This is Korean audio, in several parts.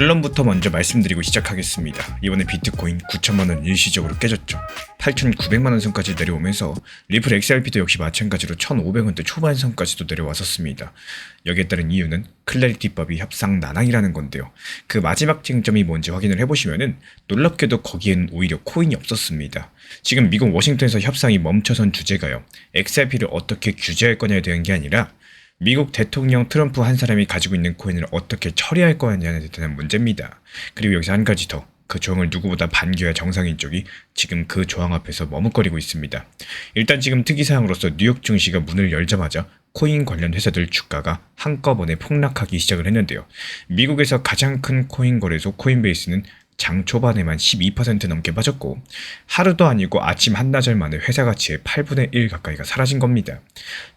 결론부터 먼저 말씀드리고 시작하겠습니다. 이번에 비트코인 9천만원 일시적으로 깨졌죠. 8,900만원 선까지 내려오면서 리플 XRP도 역시 마찬가지로 1,500원대 초반 선까지도 내려왔었습니다. 여기에 따른 이유는 클래리티법이 협상 난항이라는 건데요. 그 마지막 쟁점이 뭔지 확인을 해보시면은 놀랍게도 거기에는 오히려 코인이 없었습니다. 지금 미국 워싱턴에서 협상이 멈춰선 주제가요. XRP를 어떻게 규제할 거냐에 대한 게 아니라 미국 대통령 트럼프 한 사람이 가지고 있는 코인을 어떻게 처리할 거냐에 대한 문제입니다. 그리고 여기서 한 가지 더. 그 조항을 누구보다 반겨야 정상인 쪽이 지금 그 조항 앞에서 머뭇거리고 있습니다. 일단 지금 특이사항으로서 뉴욕 증시가 문을 열자마자 코인 관련 회사들 주가가 한꺼번에 폭락하기 시작을 했는데요. 미국에서 가장 큰 코인 거래소 코인베이스는 장 초반에만 12% 넘게 빠졌고 하루도 아니고 아침 한나절 만에 회사 가치의 8분의 1 가까이가 사라진 겁니다.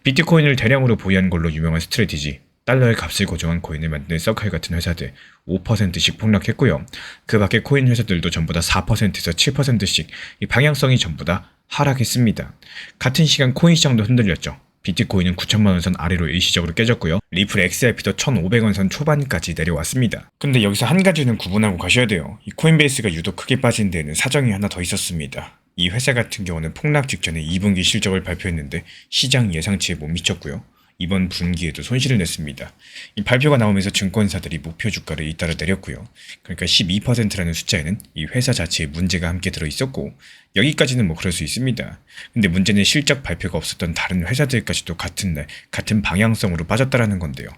비트코인을 대량으로 보유한 걸로 유명한 스트래티지, 달러의 값을 고정한 코인을 만드는 서클 같은 회사들 5%씩 폭락했고요. 그 밖에 코인 회사들도 전부 다 4%에서 7%씩 이 방향성이 전부 다 하락했습니다. 같은 시간 코인 시장도 흔들렸죠. 비트코인은 9천만원 선 아래로 일시적으로 깨졌고요. 리플 XRP도 1,500원 선 초반까지 내려왔습니다. 근데 여기서 한 가지는 구분하고 가셔야 돼요. 이 코인베이스가 유독 크게 빠진 데에는 사정이 하나 더 있었습니다. 이 회사 같은 경우는 폭락 직전에 2분기 실적을 발표했는데 시장 예상치에 못 미쳤고요. 이번 분기에도 손실을 냈습니다. 이 발표가 나오면서 증권사들이 목표 주가를 잇따라 내렸고요. 그러니까 12%라는 숫자에는 이 회사 자체에 문제가 함께 들어있었고 여기까지는 뭐 그럴 수 있습니다. 근데 문제는 실적 발표가 없었던 다른 회사들까지도 같은 날 같은 방향성으로 빠졌다라는 건데요.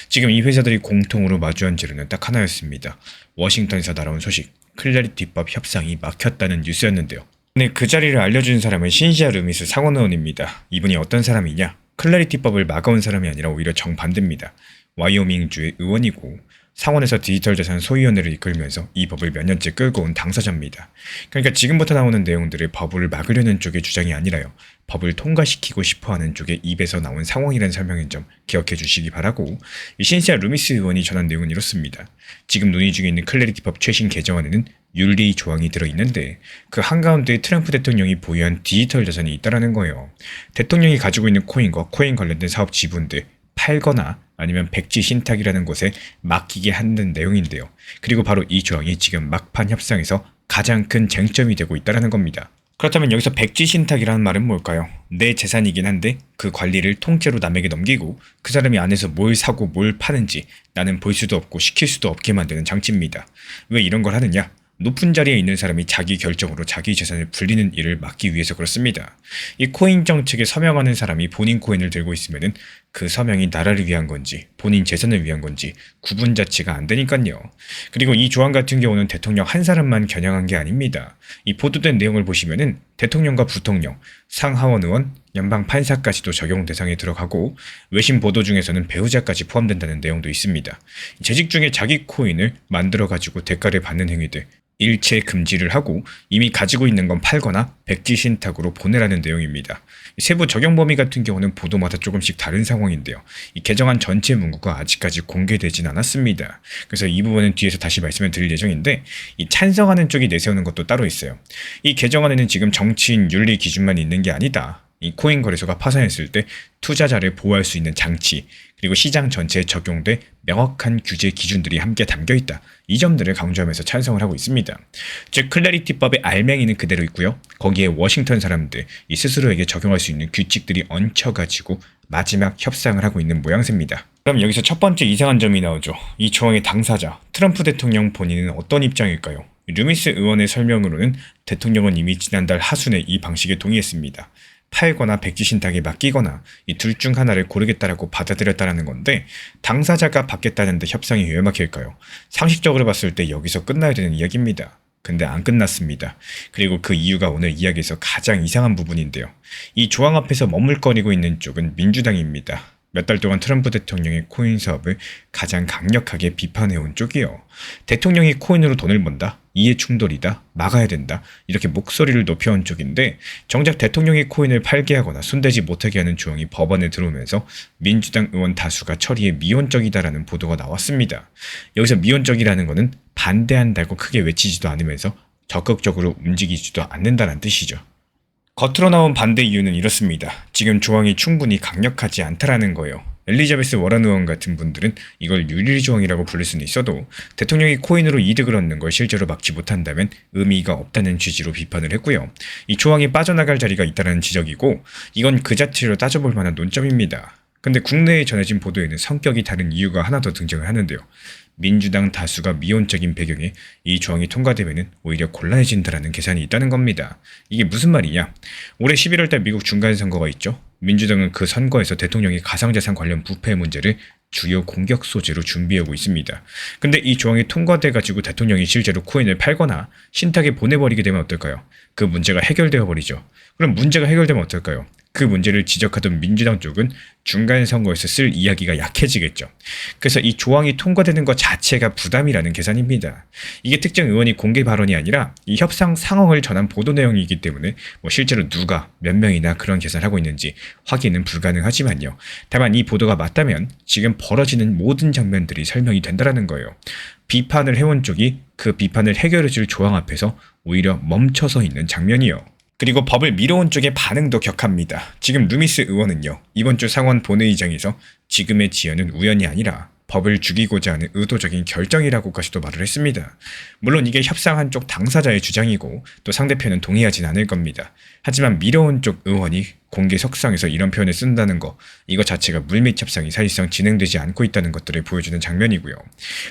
지금 이 회사들이 공통으로 마주한 재료는 딱 하나였습니다. 워싱턴에서 날아온 소식, 클래리티법 협상이 막혔다는 뉴스였는데요. 근데 그 자리를 알려준 사람은 신시아 루미스 상원의원입니다. 이분이 어떤 사람이냐? 클래리티법을 막아온 사람이 아니라 오히려 정반대입니다. 와이오밍주의 의원이고 상원에서 디지털 자산 소위원회를 이끌면서 이 법을 몇 년째 끌고 온 당사자입니다. 그러니까 지금부터 나오는 내용들을 법을 막으려는 쪽의 주장이 아니라요. 법을 통과시키고 싶어하는 쪽의 입에서 나온 상황이라는 설명인 점 기억해 주시기 바라고, 이 신시아 루미스 의원이 전한 내용은 이렇습니다. 지금 논의 중에 있는 클래리티법 최신 개정안에는 윤리 조항이 들어있는데 그 한가운데 트럼프 대통령이 보유한 디지털 자산이 있다라는 거예요. 대통령이 가지고 있는 코인과 코인 관련된 사업 지분들 팔거나 아니면 백지 신탁이라는 곳에 맡기게 하는 내용인데요. 그리고 바로 이 조항이 지금 막판 협상에서 가장 큰 쟁점이 되고 있다는 겁니다. 그렇다면 여기서 백지 신탁이라는 말은 뭘까요? 내 재산이긴 한데 그 관리를 통째로 남에게 넘기고 그 사람이 안에서 뭘 사고 뭘 파는지 나는 볼 수도 없고 시킬 수도 없게 만드는 장치입니다. 왜 이런 걸 하느냐? 높은 자리에 있는 사람이 자기 결정으로 자기 재산을 불리는 일을 막기 위해서 그렇습니다. 이 코인 정책에 서명하는 사람이 본인 코인을 들고 있으면은 그 서명이 나라를 위한 건지 본인 재산을 위한 건지 구분 자체가 안 되니까요. 그리고 이 조항 같은 경우는 대통령 한 사람만 겨냥한 게 아닙니다. 이 보도된 내용을 보시면은 대통령과 부통령, 상하원 의원, 연방 판사까지도 적용 대상에 들어가고 외신 보도 중에서는 배우자까지 포함된다는 내용도 있습니다. 재직 중에 자기 코인을 만들어가지고 대가를 받는 행위들 일체 금지를 하고 이미 가지고 있는 건 팔거나 백지 신탁으로 보내라는 내용입니다. 세부 적용 범위 같은 경우는 보도마다 조금씩 다른 상황인데요. 이 개정안 전체 문구가 아직까지 공개되진 않았습니다. 그래서 이 부분은 뒤에서 다시 말씀을 드릴 예정인데 이 찬성하는 쪽이 내세우는 것도 따로 있어요. 이 개정안에는 지금 정치인 윤리 기준만 있는 게 아니다. 이 코인 거래소가 파산했을 때 투자자를 보호할 수 있는 장치 그리고 시장 전체에 적용돼 명확한 규제 기준들이 함께 담겨있다. 이 점들을 강조하면서 찬성을 하고 있습니다. 즉 클래리티법의 알맹이는 그대로 있고요. 거기에 워싱턴 사람들 이 스스로에게 적용할 수 있는 규칙들이 얹혀가지고 마지막 협상을 하고 있는 모양새입니다. 그럼 여기서 첫 번째 이상한 점이 나오죠. 이 조항의 당사자 트럼프 대통령 본인은 어떤 입장일까요? 루미스 의원의 설명으로는 대통령은 이미 지난달 하순에 이 방식에 동의했습니다. 팔거나 백지 신탁에 맡기거나 이 둘 중 하나를 고르겠다라고 받아들였다는 건데 당사자가 받겠다는데 협상이 왜 막힐까요? 상식적으로 봤을 때 여기서 끝나야 되는 이야기입니다. 근데 안 끝났습니다. 그리고 그 이유가 오늘 이야기에서 가장 이상한 부분인데요. 이 조항 앞에서 머물거리고 있는 쪽은 민주당입니다. 몇 달 동안 트럼프 대통령의 코인 사업을 가장 강력하게 비판해온 쪽이요. 대통령이 코인으로 돈을 번다? 이해 충돌이다? 막아야 된다? 이렇게 목소리를 높여온 쪽인데 정작 대통령이 코인을 팔게 하거나 손대지 못하게 하는 조항이 법원에 들어오면서 민주당 의원 다수가 처리에 미온적이다라는 보도가 나왔습니다. 여기서 미온적이라는 것은 반대한다고 크게 외치지도 않으면서 적극적으로 움직이지도 않는다는 뜻이죠. 겉으로 나온 반대 이유는 이렇습니다. 지금 조항이 충분히 강력하지 않다라는 거예요. 엘리자베스 워런 의원 같은 분들은 이걸 윤리조항이라고 부를 수는 있어도 대통령이 코인으로 이득을 얻는 걸 실제로 막지 못한다면 의미가 없다는 취지로 비판을 했고요. 이 조항이 빠져나갈 자리가 있다는 지적이고 이건 그 자체로 따져볼 만한 논점입니다. 근데 국내에 전해진 보도에는 성격이 다른 이유가 하나 더 등장을 하는데요. 민주당 다수가 미온적인 배경에 이 조항이 통과되면 오히려 곤란해진다라는 계산이 있다는 겁니다. 이게 무슨 말이냐? 올해 11월달 미국 중간선거가 있죠. 민주당은 그 선거에서 대통령이 가상자산 관련 부패 문제를 주요 공격 소재로 준비하고 있습니다. 근데 이 조항이 통과돼가지고 대통령이 실제로 코인을 팔거나 신탁에 보내버리게 되면 어떨까요? 그 문제가 해결되어 버리죠. 그럼 문제가 해결되면 어떨까요? 그 문제를 지적하던 민주당 쪽은 중간 선거에서 쓸 이야기가 약해지겠죠. 그래서 이 조항이 통과되는 것 자체가 부담이라는 계산입니다. 이게 특정 의원이 공개 발언이 아니라 이 협상 상황을 전한 보도 내용이기 때문에 실제로 누가 몇 명이나 그런 계산을 하고 있는지 확인은 불가능하지만요. 다만 이 보도가 맞다면 지금 벌어지는 모든 장면들이 설명이 된다는 거예요. 비판을 해온 쪽이 그 비판을 해결해줄 조항 앞에서 오히려 멈춰서 있는 장면이요. 그리고 법을 미뤄온 쪽의 반응도 격합니다. 지금 루미스 의원은요, 이번 주 상원 본회의장에서 지금의 지연은 우연이 아니라 법을 죽이고자 하는 의도적인 결정이라고까지도 말을 했습니다. 물론 이게 협상 한쪽 당사자의 주장이고 또 상대편은 동의하진 않을 겁니다. 하지만 미뤄온 쪽 의원이 공개 석상에서 이런 표현을 쓴다는 거, 이거 자체가 물밑 협상이 사실상 진행되지 않고 있다는 것들을 보여주는 장면이고요.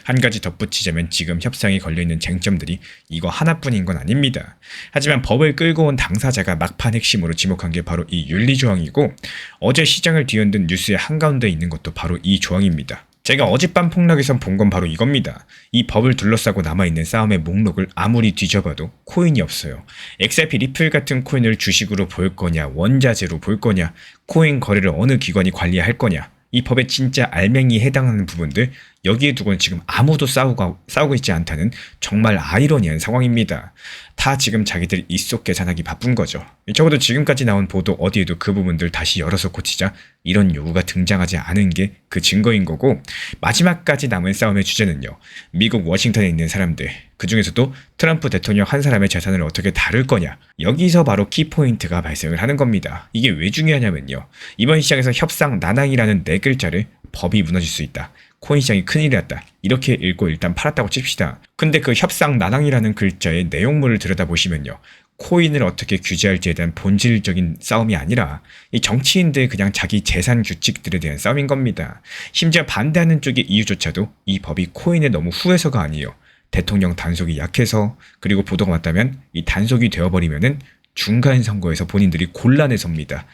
한 가지 덧붙이자면 지금 협상에 걸려있는 쟁점들이 이거 하나뿐인 건 아닙니다. 하지만 법을 끌고 온 당사자가 막판 핵심으로 지목한 게 바로 이 윤리조항이고 어제 시장을 뒤흔든 뉴스의 한가운데 있는 것도 바로 이 조항입니다. 제가 어젯밤 폭락에선 본 건 바로 이겁니다. 이 법을 둘러싸고 남아있는 싸움의 목록을 아무리 뒤져봐도 코인이 없어요. XRP 리플 같은 코인을 주식으로 볼 거냐, 원자재로 볼 거냐, 코인 거래를 어느 기관이 관리할 거냐, 이 법의 진짜 알맹이에 해당하는 부분들, 여기에 두고는 지금 아무도 싸우고 있지 않다는 정말 아이러니한 상황입니다. 다 지금 자기들 입속 계산하기 바쁜 거죠. 적어도 지금까지 나온 보도 어디에도 그 부분들 다시 열어서 고치자 이런 요구가 등장하지 않은 게 그 증거인 거고, 마지막까지 남은 싸움의 주제는요, 미국 워싱턴에 있는 사람들, 그 중에서도 트럼프 대통령 한 사람의 재산을 어떻게 다룰 거냐, 여기서 바로 키포인트가 발생을 하는 겁니다. 이게 왜 중요하냐면요, 이번 시장에서 협상 난항이라는 4글자를 법이 무너질 수 있다, 코인 시장이 큰일이 났다, 이렇게 읽고 일단 팔았다고 칩시다. 근데 그 협상 난항이라는 글자의 내용물을 들여다보시면요, 코인을 어떻게 규제할지에 대한 본질적인 싸움이 아니라 이 정치인들 그냥 자기 재산 규칙들에 대한 싸움인 겁니다. 심지어 반대하는 쪽의 이유조차도 이 법이 코인에 너무 후해서가 아니에요. 대통령 단속이 약해서, 그리고 보도가 맞다면 이 단속이 되어버리면은 중간 선거에서 본인들이 곤란에 섭니다.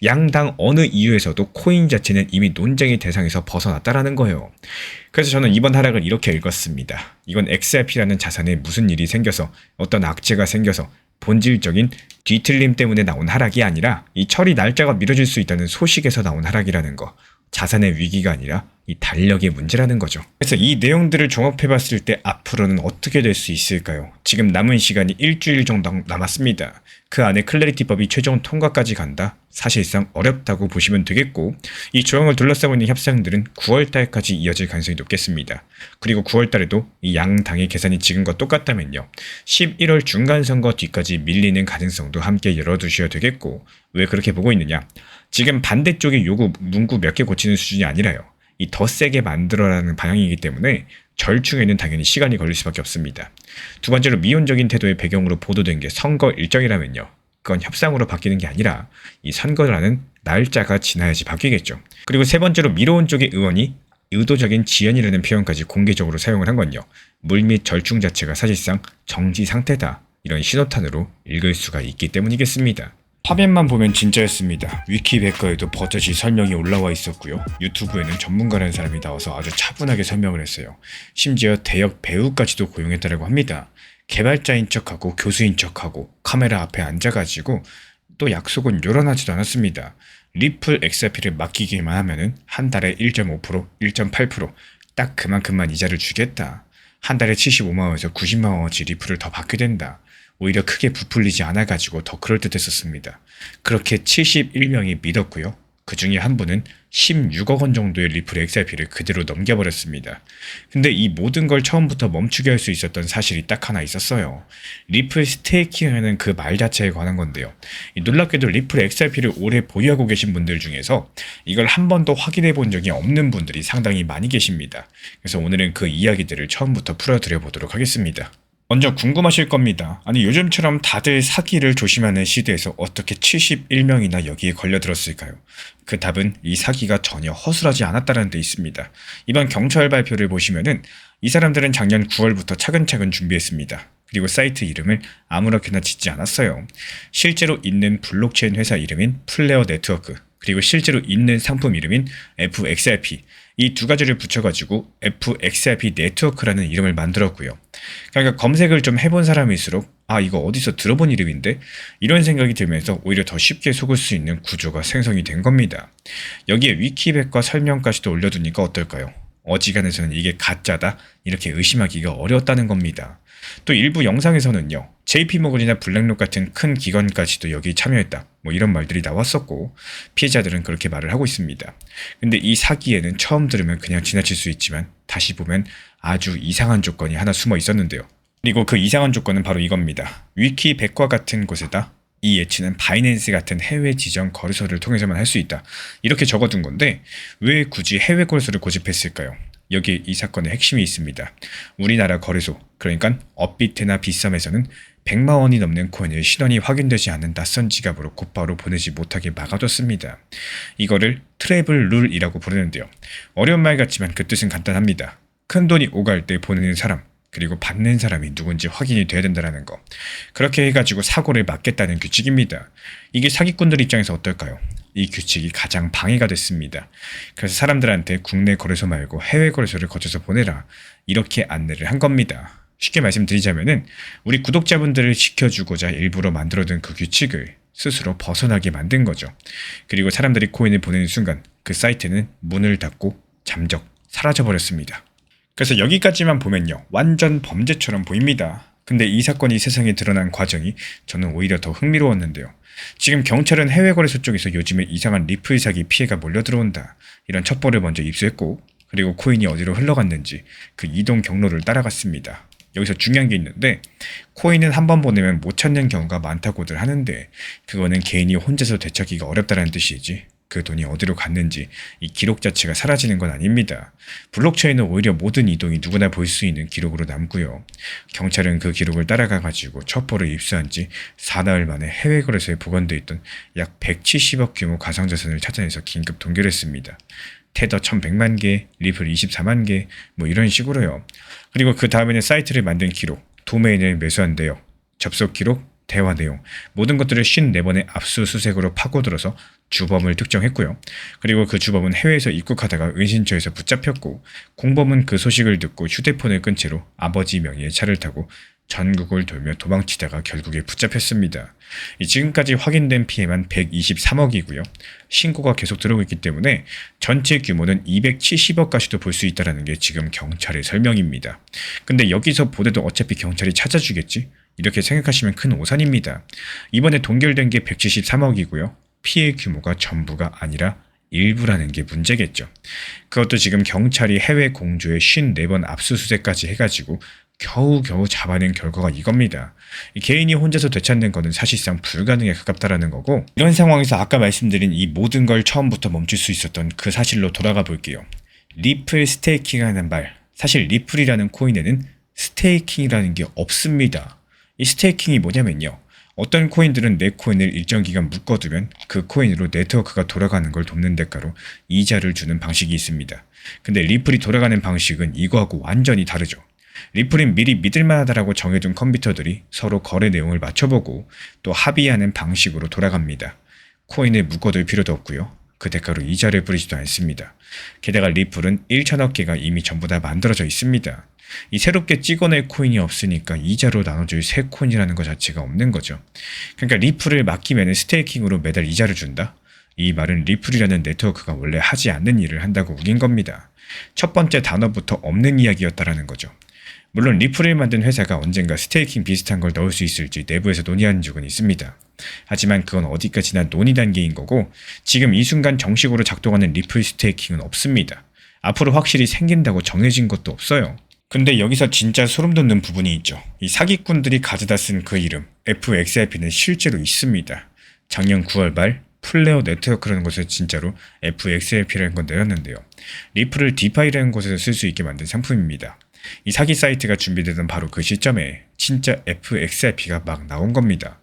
양당 어느 이유에서도 코인 자체는 이미 논쟁의 대상에서 벗어났다라는 거예요. 그래서 저는 이번 하락을 이렇게 읽었습니다. 이건 XRP라는 자산에 무슨 일이 생겨서, 어떤 악재가 생겨서 본질적인 뒤틀림 때문에 나온 하락이 아니라 이 처리 날짜가 미뤄질 수 있다는 소식에서 나온 하락이라는 거. 자산의 위기가 아니라 이 달력의 문제라는 거죠. 그래서 이 내용들을 종합해봤을 때 앞으로는 어떻게 될 수 있을까요? 지금 남은 시간이 일주일 정도 남았습니다. 그 안에 클래리티법이 최종 통과까지 간다? 사실상 어렵다고 보시면 되겠고, 이 조항을 둘러싸고 있는 협상들은 9월달까지 이어질 가능성이 높겠습니다. 그리고 9월달에도 이 양당의 계산이 지금과 똑같다면요, 11월 중간선거 뒤까지 밀리는 가능성도 함께 열어두셔야 되겠고, 왜 그렇게 보고 있느냐? 지금 반대쪽의 요구 문구 몇 개 고치는 수준이 아니라요, 이 더 세게 만들어라는 방향이기 때문에 절충에는 당연히 시간이 걸릴 수밖에 없습니다. 두 번째로 미온적인 태도의 배경으로 보도된 게 선거 일정이라면요, 그건 협상으로 바뀌는 게 아니라 이 선거라는 날짜가 지나야지 바뀌겠죠. 그리고 세 번째로 미뤄온 쪽의 의원이 의도적인 지연이라는 표현까지 공개적으로 사용을 한 건요, 물밑 절충 자체가 사실상 정지 상태다, 이런 신호탄으로 읽을 수가 있기 때문이겠습니다. 화면만 보면 진짜였습니다. 위키백과에도 버젓이 설명이 올라와 있었고요. 유튜브에는 전문가라는 사람이 나와서 아주 차분하게 설명을 했어요. 심지어 대역 배우까지도 고용했다고 합니다. 개발자인 척하고 교수인 척하고 카메라 앞에 앉아가지고 또 약속은 요란하지도 않았습니다. 리플 XRP를 맡기기만 하면은 한 달에 1.5%, 1.8% 딱 그만큼만 이자를 주겠다. 한 달에 75만 원에서 90만 원어치 리플을 더 받게 된다. 오히려 크게 부풀리지 않아가지고 더 그럴듯했었습니다. 그렇게 71명이 믿었고요. 그 중에 한 분은 16억 원 정도의 리플 XRP를 그대로 넘겨버렸습니다. 근데 이 모든 걸 처음부터 멈추게 할 수 있었던 사실이 딱 하나 있었어요. 리플 스테이킹하는 그 말 자체에 관한 건데요. 놀랍게도 리플 XRP를 오래 보유하고 계신 분들 중에서 이걸 한 번도 확인해 본 적이 없는 분들이 상당히 많이 계십니다. 그래서 오늘은 그 이야기들을 처음부터 풀어드려 보도록 하겠습니다. 먼저 궁금하실 겁니다. 아니 요즘처럼 다들 사기를 조심하는 시대에서 어떻게 71명이나 여기에 걸려들었을까요? 그 답은 이 사기가 전혀 허술하지 않았다는 데 있습니다. 이번 경찰 발표를 보시면은 이 사람들은 작년 9월부터 차근차근 준비했습니다. 그리고 사이트 이름을 아무렇게나 짓지 않았어요. 실제로 있는 블록체인 회사 이름인 플레어 네트워크, 그리고 실제로 있는 상품 이름인 FXRP, 이 두 가지를 붙여가지고 FXRP 네트워크라는 이름을 만들었고요. 그러니까 검색을 좀 해본 사람일수록 아 이거 어디서 들어본 이름인데? 이런 생각이 들면서 오히려 더 쉽게 속을 수 있는 구조가 생성이 된 겁니다. 여기에 위키백과 설명까지도 올려두니까 어떨까요? 어지간해서는 이게 가짜다 이렇게 의심하기가 어려웠다는 겁니다. 또 일부 영상에서는요, JP모건이나 블랙록 같은 큰 기관까지도 여기 참여했다 뭐 이런 말들이 나왔었고 피해자들은 그렇게 말을 하고 있습니다. 근데 이 사기에는 처음 들으면 그냥 지나칠 수 있지만 다시 보면 아주 이상한 조건이 하나 숨어 있었는데요. 그리고 그 이상한 조건은 바로 이겁니다. 위키백과 같은 곳에다 이 예치는 바이낸스 같은 해외 지정 거래소를 통해서만 할 수 있다. 이렇게 적어둔 건데 왜 굳이 해외 거래소를 고집했을까요? 여기에 이 사건의 핵심이 있습니다. 우리나라 거래소, 그러니까 업비트나 빗썸에서는 100만 원이 넘는 코인을 신원이 확인되지 않는 낯선 지갑으로 곧바로 보내지 못하게 막아뒀습니다. 이거를 트래블 룰이라고 부르는데요. 어려운 말 같지만 그 뜻은 간단합니다. 큰 돈이 오갈 때 보내는 사람, 그리고 받는 사람이 누군지 확인이 돼야 된다는 거. 그렇게 해가지고 사고를 막겠다는 규칙입니다. 이게 사기꾼들 입장에서 어떨까요? 이 규칙이 가장 방해가 됐습니다. 그래서 사람들한테 국내 거래소 말고 해외 거래소를 거쳐서 보내라 이렇게 안내를 한 겁니다. 쉽게 말씀드리자면은 우리 구독자분들을 지켜주고자 일부러 만들어둔 그 규칙을 스스로 벗어나게 만든 거죠. 그리고 사람들이 코인을 보내는 순간 그 사이트는 문을 닫고 잠적 사라져버렸습니다. 그래서 여기까지만 보면요, 완전 범죄처럼 보입니다. 근데 이 사건이 세상에 드러난 과정이 저는 오히려 더 흥미로웠는데요. 지금 경찰은 해외 거래소 쪽에서 요즘에 이상한 리플 사기 피해가 몰려 들어온다 이런 첩보를 먼저 입수했고, 그리고 코인이 어디로 흘러갔는지 그 이동 경로를 따라갔습니다. 여기서 중요한 게 있는데 코인은 한 번 보내면 못 찾는 경우가 많다고들 하는데 그거는 개인이 혼자서 되찾기가 어렵다는 뜻이지 그 돈이 어디로 갔는지 이 기록 자체가 사라지는 건 아닙니다. 블록체인은 오히려 모든 이동이 누구나 볼 수 있는 기록으로 남고요. 경찰은 그 기록을 따라가가지고 첩보를 입수한 지 4나흘 만에 해외 거래소에 보관돼 있던 약 170억 규모 가상자산을 찾아내서 긴급 동결했습니다. 테더 1100만 개, 리플 24만 개, 뭐 이런 식으로요. 그리고 그 다음에는 사이트를 만든 기록, 도메인을 매수한대요. 접속 기록, 대화 내용, 모든 것들을 54번의 압수수색으로 파고들어서 주범을 특정했고요. 그리고 그 주범은 해외에서 입국하다가 은신처에서 붙잡혔고, 공범은 그 소식을 듣고 휴대폰을 끈 채로 아버지 명의의 차를 타고 전국을 돌며 도망치다가 결국에 붙잡혔습니다. 지금까지 확인된 피해만 123억이고요. 신고가 계속 들어오고 있기 때문에 전체 규모는 270억까지도 볼 수 있다는 게 지금 경찰의 설명입니다. 근데 여기서 보내도 어차피 경찰이 찾아주겠지? 이렇게 생각하시면 큰 오산입니다. 이번에 동결된 게 173억이고요. 피해 규모가 전부가 아니라 일부라는 게 문제겠죠. 그것도 지금 경찰이 해외 공조에 54번 압수수색까지 해가지고 겨우겨우 잡아낸 결과가 이겁니다. 개인이 혼자서 되찾는 거는 사실상 불가능에 가깝다라는 거고, 이런 상황에서 아까 말씀드린 이 모든 걸 처음부터 멈출 수 있었던 그 사실로 돌아가 볼게요. 리플 스테이킹하는 말, 사실 리플이라는 코인에는 스테이킹이라는 게 없습니다. 이 스테이킹이 뭐냐면요, 어떤 코인들은 내 코인을 일정 기간 묶어두면 그 코인으로 네트워크가 돌아가는 걸 돕는 대가로 이자를 주는 방식이 있습니다. 근데 리플이 돌아가는 방식은 이거하고 완전히 다르죠. 리플은 미리 믿을만하다라고 정해둔 컴퓨터들이 서로 거래 내용을 맞춰보고 또 합의하는 방식으로 돌아갑니다. 코인을 묶어둘 필요도 없고요. 그 대가로 이자를 뿌리지도 않습니다. 게다가 리플은 1천억 개가 이미 전부 다 만들어져 있습니다. 이 새롭게 찍어낼 코인이 없으니까 이자로 나눠줄 새 코인이라는 것 자체가 없는 거죠. 그러니까 리플을 맡기면 스테이킹으로 매달 이자를 준다? 이 말은 리플이라는 네트워크가 원래 하지 않는 일을 한다고 우긴 겁니다. 첫 번째 단어부터 없는 이야기였다라는 거죠. 물론 리플을 만든 회사가 언젠가 스테이킹 비슷한 걸 넣을 수 있을지 내부에서 논의하는 적은 있습니다. 하지만 그건 어디까지나 논의 단계인 거고 지금 이 순간 정식으로 작동하는 리플 스테이킹은 없습니다. 앞으로 확실히 생긴다고 정해진 것도 없어요. 근데 여기서 진짜 소름 돋는 부분이 있죠. 이 사기꾼들이 가져다 쓴 그 이름 FXRP는 실제로 있습니다. 작년 9월 말 플레어 네트워크라는 곳에서 진짜로 FXRP라는 건 내렸는데요. 리플을 디파이라는 곳에서 쓸 수 있게 만든 상품입니다. 이 사기 사이트가 준비되던 바로 그 시점에 진짜 FXRP가 막 나온 겁니다.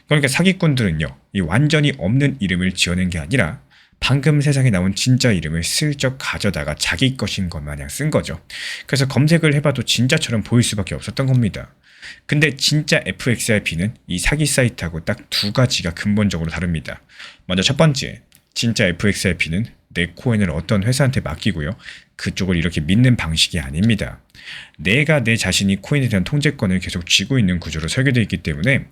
그러니까 사기꾼들은요, 이 완전히 없는 이름을 지어낸 게 아니라 방금 세상에 나온 진짜 이름을 슬쩍 가져다가 자기 것인 것 마냥 쓴 거죠. 그래서 검색을 해봐도 진짜처럼 보일 수밖에 없었던 겁니다. 근데 진짜 FXRP는 이 사기 사이트하고 딱 두 가지가 근본적으로 다릅니다. 먼저 첫 번째, 진짜 FXRP는 내 코인을 어떤 회사한테 맡기고요. 그쪽을 이렇게 믿는 방식이 아닙니다. 내가 내 자신이 코인에 대한 통제권을 계속 쥐고 있는 구조로 설계되어 있기 때문에.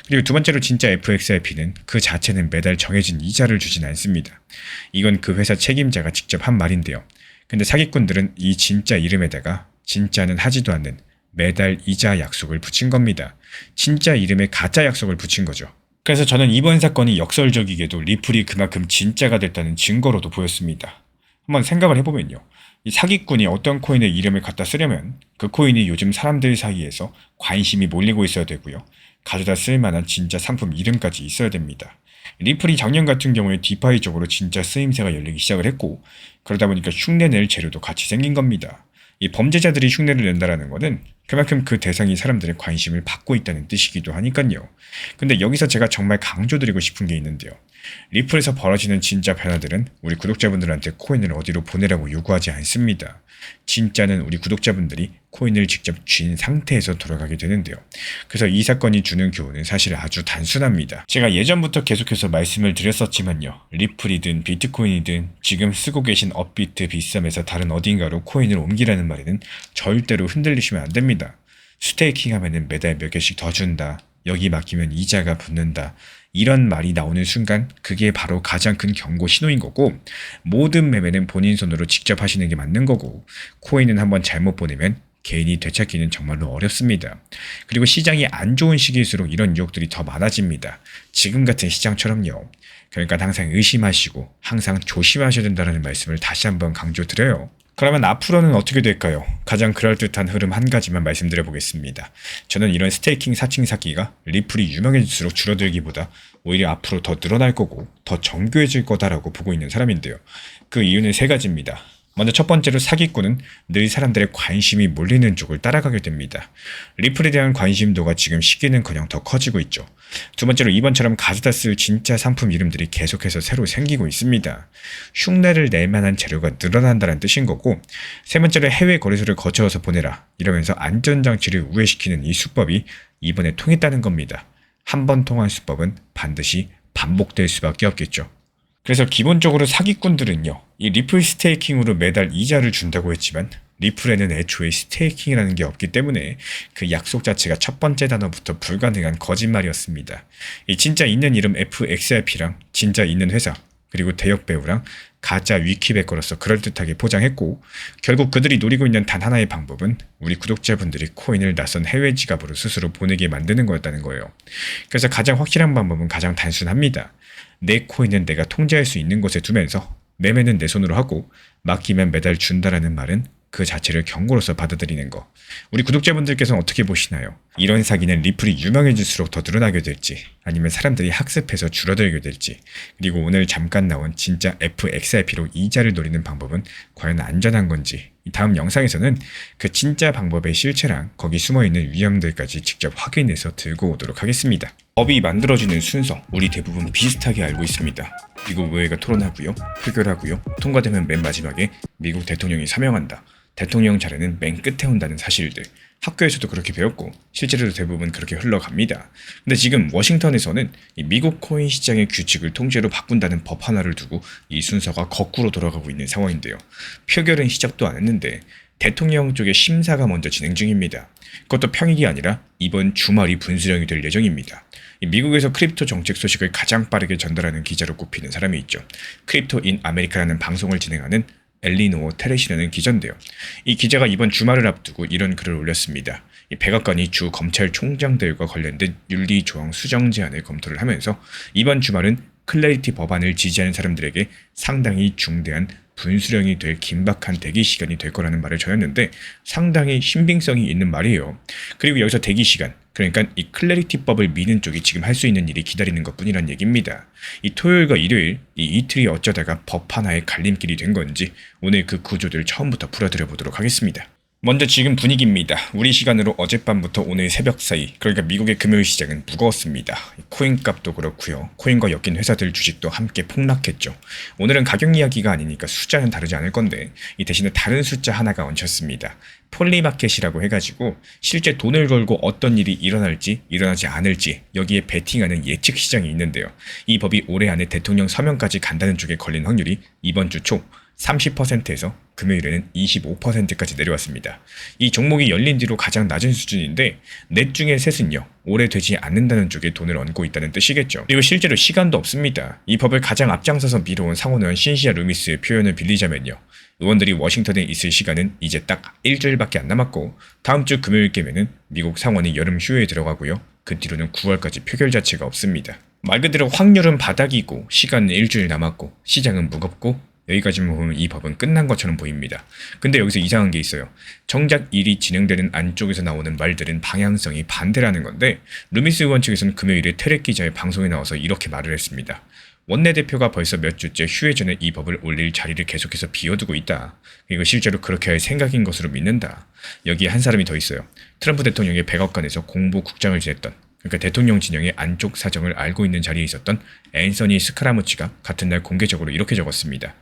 그리고 두 번째로 진짜 FXRP는 그 자체는 매달 정해진 이자를 주진 않습니다. 이건 그 회사 책임자가 직접 한 말인데요. 근데 사기꾼들은 이 진짜 이름에다가 진짜는 하지도 않는 매달 이자 약속을 붙인 겁니다. 진짜 이름에 가짜 약속을 붙인 거죠. 그래서 저는 이번 사건이 역설적이게도 리플이 그만큼 진짜가 됐다는 증거로도 보였습니다. 한번 생각을 해보면요. 이 사기꾼이 어떤 코인의 이름을 갖다 쓰려면 그 코인이 요즘 사람들 사이에서 관심이 몰리고 있어야 되고요. 가져다 쓸만한 진짜 상품 이름까지 있어야 됩니다. 리플이 작년 같은 경우에 디파이 쪽으로 진짜 쓰임새가 열리기 시작을 했고 그러다 보니까 흉내낼 재료도 같이 생긴 겁니다. 이 범죄자들이 흉내를 낸다라는 것은 그만큼 그 대상이 사람들의 관심을 받고 있다는 뜻이기도 하니까요. 근데 여기서 제가 정말 강조드리고 싶은 게 있는데요. 리플에서 벌어지는 진짜 변화들은 우리 구독자분들한테 코인을 어디로 보내라고 요구하지 않습니다. 진짜는 우리 구독자분들이 코인을 직접 쥔 상태에서 돌아가게 되는데요. 그래서 이 사건이 주는 교훈은 사실 아주 단순합니다. 제가 예전부터 계속해서 말씀을 드렸었지만요. 리플이든 비트코인이든 지금 쓰고 계신 업비트, 빗썸에서 다른 어딘가로 코인을 옮기라는 말에는 절대로 흔들리시면 안 됩니다. 스테이킹 하면은 매달 몇 개씩 더 준다. 여기 맡기면 이자가 붙는다. 이런 말이 나오는 순간 그게 바로 가장 큰 경고 신호인 거고 모든 매매는 본인 손으로 직접 하시는 게 맞는 거고 코인은 한번 잘못 보내면 개인이 되찾기는 정말로 어렵습니다. 그리고 시장이 안 좋은 시기일수록 이런 유혹들이 더 많아집니다. 지금 같은 시장처럼요. 그러니까 항상 의심하시고 항상 조심하셔야 된다는 말씀을 다시 한번 강조드려요. 그러면 앞으로는 어떻게 될까요? 가장 그럴듯한 흐름 한 가지만 말씀드려 보겠습니다. 저는 이런 스테이킹 사칭 사기가 리플이 유명해질수록 줄어들기보다 오히려 앞으로 더 늘어날 거고 더 정교해질 거다라고 보고 있는 사람인데요. 그 이유는 세 가지입니다. 먼저 첫 번째로 사기꾼은 늘 사람들의 관심이 몰리는 쪽을 따라가게 됩니다. 리플에 대한 관심도가 지금 시기는커녕 더 커지고 있죠. 두 번째로 이번처럼 가져다 쓸 진짜 상품 이름들이 계속해서 새로 생기고 있습니다. 흉내를 낼 만한 재료가 늘어난다는 뜻인 거고 세 번째로 해외 거래소를 거쳐서 보내라 이러면서 안전장치를 우회시키는 이 수법이 이번에 통했다는 겁니다. 한 번 통한 수법은 반드시 반복될 수밖에 없겠죠. 그래서 기본적으로 사기꾼들은요. 이 리플 스테이킹으로 매달 이자를 준다고 했지만 리플에는 애초에 스테이킹이라는 게 없기 때문에 그 약속 자체가 첫 번째 단어부터 불가능한 거짓말이었습니다. 이 진짜 있는 이름 FXRP랑 진짜 있는 회사 그리고 대역 배우랑 가짜 위키백거로서 그럴듯하게 포장했고 결국 그들이 노리고 있는 단 하나의 방법은 우리 구독자분들이 코인을 낯선 해외 지갑으로 스스로 보내게 만드는 거였다는 거예요. 그래서 가장 확실한 방법은 가장 단순합니다. 내 코인은 내가 통제할 수 있는 곳에 두면서 매매는 내 손으로 하고 맡기면 매달 준다라는 말은 그 자체를 경고로서 받아들이는 거. 우리 구독자분들께서는 어떻게 보시나요? 이런 사기는 리플이 유명해질수록 더 늘어나게 될지 아니면 사람들이 학습해서 줄어들게 될지 그리고 오늘 잠깐 나온 진짜 FXRP로 이자를 노리는 방법은 과연 안전한 건지 다음 영상에서는 그 진짜 방법의 실체랑 거기 숨어있는 위험들까지 직접 확인해서 들고 오도록 하겠습니다. 법이 만들어지는 순서 우리 대부분 비슷하게 알고 있습니다. 미국 의회가 토론하고요. 표결하고요. 통과되면 맨 마지막에 미국 대통령이 사명한다. 대통령 자리는 맨 끝에 온다는 사실들. 학교에서도 그렇게 배웠고 실제로도 대부분 그렇게 흘러갑니다. 근데 지금 워싱턴에서는 이 미국 코인 시장의 규칙을 통째로 바꾼다는 법 하나를 두고 이 순서가 거꾸로 돌아가고 있는 상황인데요. 표결은 시작도 안 했는데 대통령 쪽의 심사가 먼저 진행 중입니다. 그것도 평일이 아니라 이번 주말이 분수령이 될 예정입니다. 미국에서 크립토 정책 소식을 가장 빠르게 전달하는 기자로 꼽히는 사람이 있죠. 크립토 인 아메리카라는 방송을 진행하는 엘리노어 테레시라는 기자인데요. 이 기자가 이번 주말을 앞두고 이런 글을 올렸습니다. 이 백악관이 주 검찰총장들과 관련된 윤리조항 수정 제안을 검토를 하면서 이번 주말은 클래리티 법안을 지지하는 사람들에게 상당히 중대한 분수령이 될 긴박한 대기 시간이 될 거라는 말을 전했는데 상당히 신빙성이 있는 말이에요. 그리고 여기서 대기 시간, 그러니까 이 클래리티법을 미는 쪽이 지금 할 수 있는 일이 기다리는 것뿐이란 얘기입니다. 이 토요일과 일요일 이 이틀이 어쩌다가 법 하나의 갈림길이 된 건지 오늘 그 구조들 처음부터 풀어드려 보도록 하겠습니다. 먼저 지금 분위기입니다. 우리 시간으로 어젯밤부터 오늘 새벽 사이, 그러니까 미국의 금요일 시장은 무거웠습니다. 코인 값도 그렇고요. 코인과 엮인 회사들 주식도 함께 폭락했죠. 오늘은 가격 이야기가 아니니까 숫자는 다르지 않을 건데 이 대신에 다른 숫자 하나가 얹혔습니다. 폴리마켓이라고 해가지고 실제 돈을 걸고 어떤 일이 일어날지 일어나지 않을지 여기에 베팅하는 예측 시장이 있는데요. 이 법이 올해 안에 대통령 서명까지 간다는 쪽에 걸린 확률이 이번 주 초 30%에서 금요일에는 25%까지 내려왔습니다. 이 종목이 열린 뒤로 가장 낮은 수준인데 넷 중에 셋은요 오래 되지 않는다는 쪽에 돈을 얹고 있다는 뜻이겠죠. 그리고 실제로 시간도 없습니다. 이 법을 가장 앞장서서 미뤄온 상원의원 신시아 루미스의 표현을 빌리자면요, 의원들이 워싱턴에 있을 시간은 이제 딱 일주일밖에 안 남았고 다음 주 금요일 깨면은 미국 상원이 여름 휴회에 들어가고요, 그 뒤로는 9월까지 표결 자체가 없습니다. 말 그대로 확률은 바닥이고 시간은 일주일 남았고 시장은 무겁고 여기까지만 보면 이 법은 끝난 것처럼 보입니다. 근데 여기서 이상한 게 있어요. 정작 일이 진행되는 안쪽에서 나오는 말들은 방향성이 반대라는 건데 루미스 의원 측에서는 금요일에 테렉 기자의 방송에 나와서 이렇게 말을 했습니다. 원내대표가 벌써 몇 주째 휴회 전에 이 법을 올릴 자리를 계속해서 비워두고 있다. 그리고 실제로 그렇게 할 생각인 것으로 믿는다. 여기에 한 사람이 더 있어요. 트럼프 대통령의 백악관에서 공보국장을 지냈던, 그러니까 대통령 진영의 안쪽 사정을 알고 있는 자리에 있었던 앤서니 스카라무치가 같은 날 공개적으로 이렇게 적었습니다.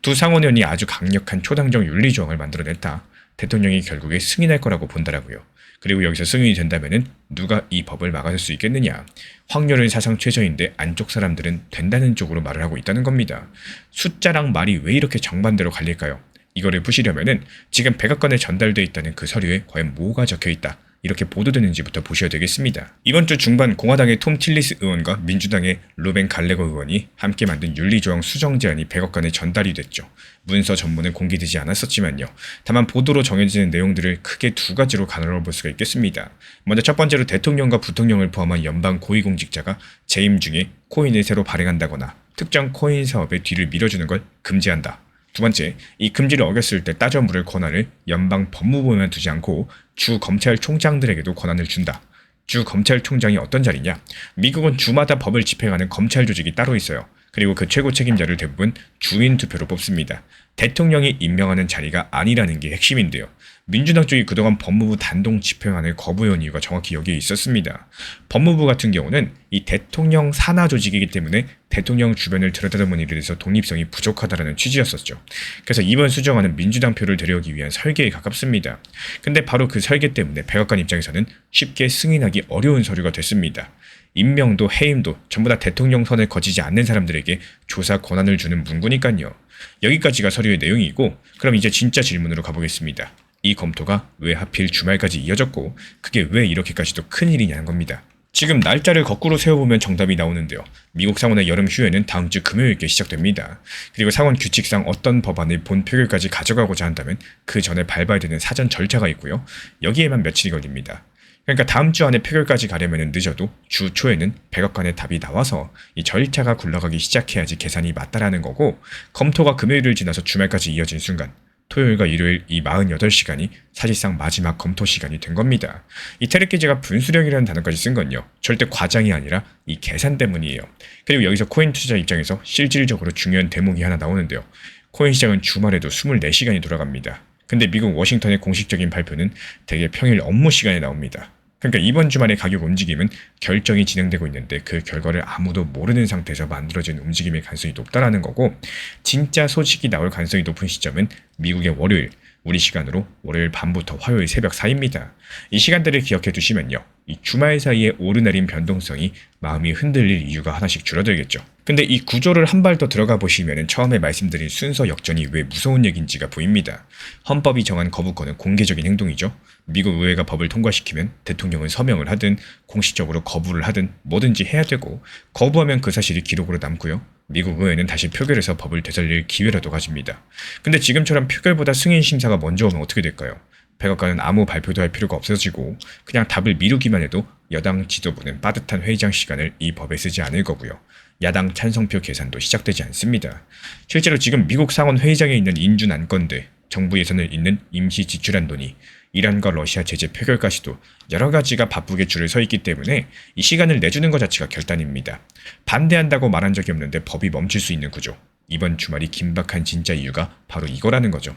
두 상원의원이 아주 강력한 초당적 윤리조항을 만들어냈다. 대통령이 결국에 승인할 거라고 본다라고요. 그리고 여기서 승인이 된다면은 누가 이 법을 막아설 수 있겠느냐. 확률은 사상 최저인데 안쪽 사람들은 된다는 쪽으로 말을 하고 있다는 겁니다. 숫자랑 말이 왜 이렇게 정반대로 갈릴까요? 이거를 푸시려면은 지금 백악관에 전달돼 있다는 그 서류에 과연 뭐가 적혀 있다, 이렇게 보도되는지부터 보셔야 되겠습니다. 이번 주 중반 공화당의 톰 틸리스 의원과 민주당의 루벤 갈레거 의원이 함께 만든 윤리조항 수정 제안이 백악관에 전달이 됐죠. 문서 전문은 공개되지 않았었지만요. 다만 보도로 정해지는 내용들을 크게 두 가지로 가늘어 볼 수가 있겠습니다. 먼저 첫 번째로 대통령과 부통령을 포함한 연방 고위공직자가 재임 중에 코인을 새로 발행한다거나 특정 코인 사업에 뒤를 밀어주는 걸 금지한다. 두 번째, 이 금지를 어겼을 때 따져 물을 권한을 연방 법무부에만 두지 않고 주 검찰총장들에게도 권한을 준다. 주 검찰총장이 어떤 자리냐? 미국은 주마다 법을 집행하는 검찰 조직이 따로 있어요. 그리고 그 최고 책임자를 대부분 주인 투표로 뽑습니다. 대통령이 임명하는 자리가 아니라는 게 핵심인데요. 민주당 쪽이 그동안 법무부 단독 집행안을 거부해온 이유가 정확히 여기에 있었습니다. 법무부 같은 경우는 이 대통령 산하 조직이기 때문에 대통령 주변을 들여다보는 일에 대해서 독립성이 부족하다는 취지였었죠. 그래서 이번 수정안은 민주당 표를 데려오기 위한 설계에 가깝습니다. 근데 바로 그 설계 때문에 백악관 입장에서는 쉽게 승인하기 어려운 서류가 됐습니다. 임명도 해임도 전부 다 대통령 선을 거치지 않는 사람들에게 조사 권한을 주는 문구니까요. 여기까지가 서류의 내용이고, 그럼 이제 진짜 질문으로 가보겠습니다. 이 검토가 왜 하필 주말까지 이어졌고 그게 왜 이렇게까지도 큰일이냐는 겁니다. 지금 날짜를 거꾸로 세워보면 정답이 나오는데요. 미국 상원의 여름 휴회는 다음 주 금요일께 시작됩니다. 그리고 상원 규칙상 어떤 법안을 본 표결까지 가져가고자 한다면 그 전에 밟아야 되는 사전 절차가 있고요. 여기에만 며칠이 걸립니다. 그러니까 다음 주 안에 표결까지 가려면 늦어도 주 초에는 백악관의 답이 나와서 이 절차가 굴러가기 시작해야지 계산이 맞다라는 거고, 검토가 금요일을 지나서 주말까지 이어진 순간 토요일과 일요일 이 48시간이 사실상 마지막 검토 시간이 된 겁니다. 이 테렉 기자가 분수령이라는 단어까지 쓴 건요, 절대 과장이 아니라 이 계산 때문이에요. 그리고 여기서 코인 투자 입장에서 실질적으로 중요한 대목이 하나 나오는데요. 코인 시장은 주말에도 24시간이 돌아갑니다. 근데 미국 워싱턴의 공식적인 발표는 대개 평일 업무 시간에 나옵니다. 그러니까 이번 주말의 가격 움직임은 결정이 진행되고 있는데 그 결과를 아무도 모르는 상태에서 만들어진 움직임의 가능성이 높다라는 거고, 진짜 소식이 나올 가능성이 높은 시점은 미국의 월요일, 우리 시간으로 월요일 밤부터 화요일 새벽 사이입니다. 이 시간대를 기억해 두시면요, 이 주말 사이의 오르내림 변동성이 마음이 흔들릴 이유가 하나씩 줄어들겠죠. 근데 이 구조를 한 발 더 들어가 보시면 처음에 말씀드린 순서 역전이 왜 무서운 얘기인지가 보입니다. 헌법이 정한 거부권은 공개적인 행동이죠. 미국 의회가 법을 통과시키면 대통령은 서명을 하든 공식적으로 거부를 하든 뭐든지 해야 되고, 거부하면 그 사실이 기록으로 남고요. 미국 의회는 다시 표결해서 법을 되살릴 기회라도 가집니다. 근데 지금처럼 표결보다 승인 심사가 먼저 오면 어떻게 될까요? 백악관은 아무 발표도 할 필요가 없어지고 그냥 답을 미루기만 해도 여당 지도부는 빠듯한 회의장 시간을 이 법에 쓰지 않을 거고요. 야당 찬성표 계산도 시작되지 않습니다. 실제로 지금 미국 상원 회의장에 있는 인준 안건들, 정부 예산을 잇는 임시 지출안 논의, 이란과 러시아 제재 표결까지도 여러 가지가 바쁘게 줄을 서 있기 때문에 이 시간을 내주는 것 자체가 결단입니다. 반대한다고 말한 적이 없는데 법이 멈출 수 있는 구조. 이번 주말이 긴박한 진짜 이유가 바로 이거라는 거죠.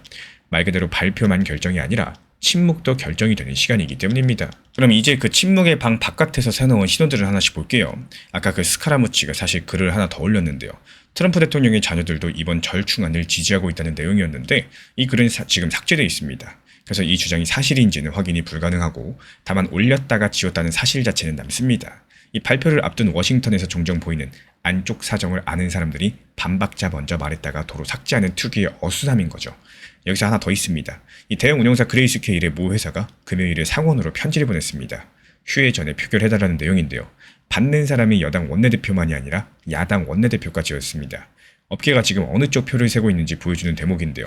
말 그대로 발표만 결정이 아니라 침묵도 결정이 되는 시간이기 때문입니다. 그럼 이제 그 침묵의 방 바깥에서 새놓은 신호들을 하나씩 볼게요. 아까 그 스카라무치가 사실 글을 하나 더 올렸는데요. 트럼프 대통령의 자녀들도 이번 절충안을 지지하고 있다는 내용이었는데 이 글은 지금 삭제되어 있습니다. 그래서 이 주장이 사실인지는 확인이 불가능하고 다만 올렸다가 지웠다는 사실 자체는 남습니다. 이 발표를 앞둔 워싱턴에서 종종 보이는 안쪽 사정을 아는 사람들이 반박자 먼저 말했다가 도로 삭제하는 특유의 어수선함인 거죠. 여기서 하나 더 있습니다. 이 대형 운용사 그레이스 케일의 모 회사가 금요일에 상원으로 편지를 보냈습니다. 휴일 전에 표결해달라는 내용인데요. 받는 사람이 여당 원내대표만이 아니라 야당 원내대표까지였습니다. 업계가 지금 어느 쪽 표를 세고 있는지 보여주는 대목인데요.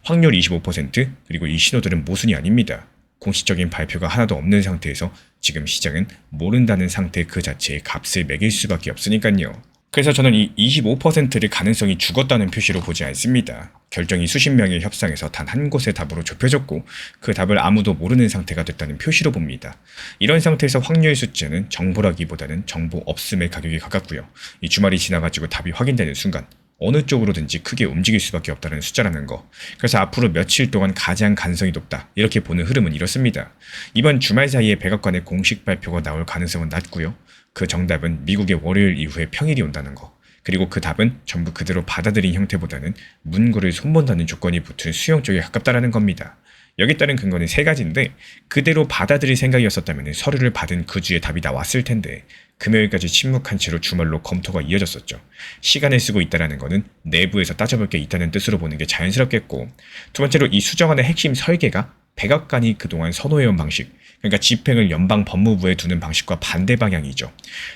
확률 25%, 그리고 이 신호들은 모순이 아닙니다. 공식적인 발표가 하나도 없는 상태에서 지금 시장은 모른다는 상태 그 자체에 값을 매길 수밖에 없으니까요. 그래서 저는 이 25%를 가능성이 죽었다는 표시로 보지 않습니다. 결정이 수십 명의 협상에서 단 한 곳의 답으로 좁혀졌고 그 답을 아무도 모르는 상태가 됐다는 표시로 봅니다. 이런 상태에서 확률 숫자는 정보라기보다는 정보 없음의 가격에 가깝고요. 이 주말이 지나가지고 답이 확인되는 순간 어느 쪽으로든지 크게 움직일 수밖에 없다는 숫자라는 거. 그래서 앞으로 며칠 동안 가장 가능성이 높다. 이렇게 보는 흐름은 이렇습니다. 이번 주말 사이에 백악관의 공식 발표가 나올 가능성은 낮고요. 그 정답은 미국의 월요일 이후에 평일이 온다는 거. 그리고 그 답은 전부 그대로 받아들인 형태보다는 문구를 손본다는 조건이 붙은 수용 쪽에 가깝다라는 겁니다. 여기에 따른 근거는 세 가지인데 그대로 받아들일 생각이었었다면 서류를 받은 그 주에 답이 나왔을 텐데 금요일까지 침묵한 채로 주말로 검토가 이어졌었죠. 시간을 쓰고 있다는 것은 내부에서 따져볼 게 있다는 뜻으로 보는 게 자연스럽겠고 두 번째로 이 수정안의 핵심 설계가 백악관이 그동안 선호해온 방식, 그러니까 집행을 연방 법무부에 두는 방식과 반대 방향이죠.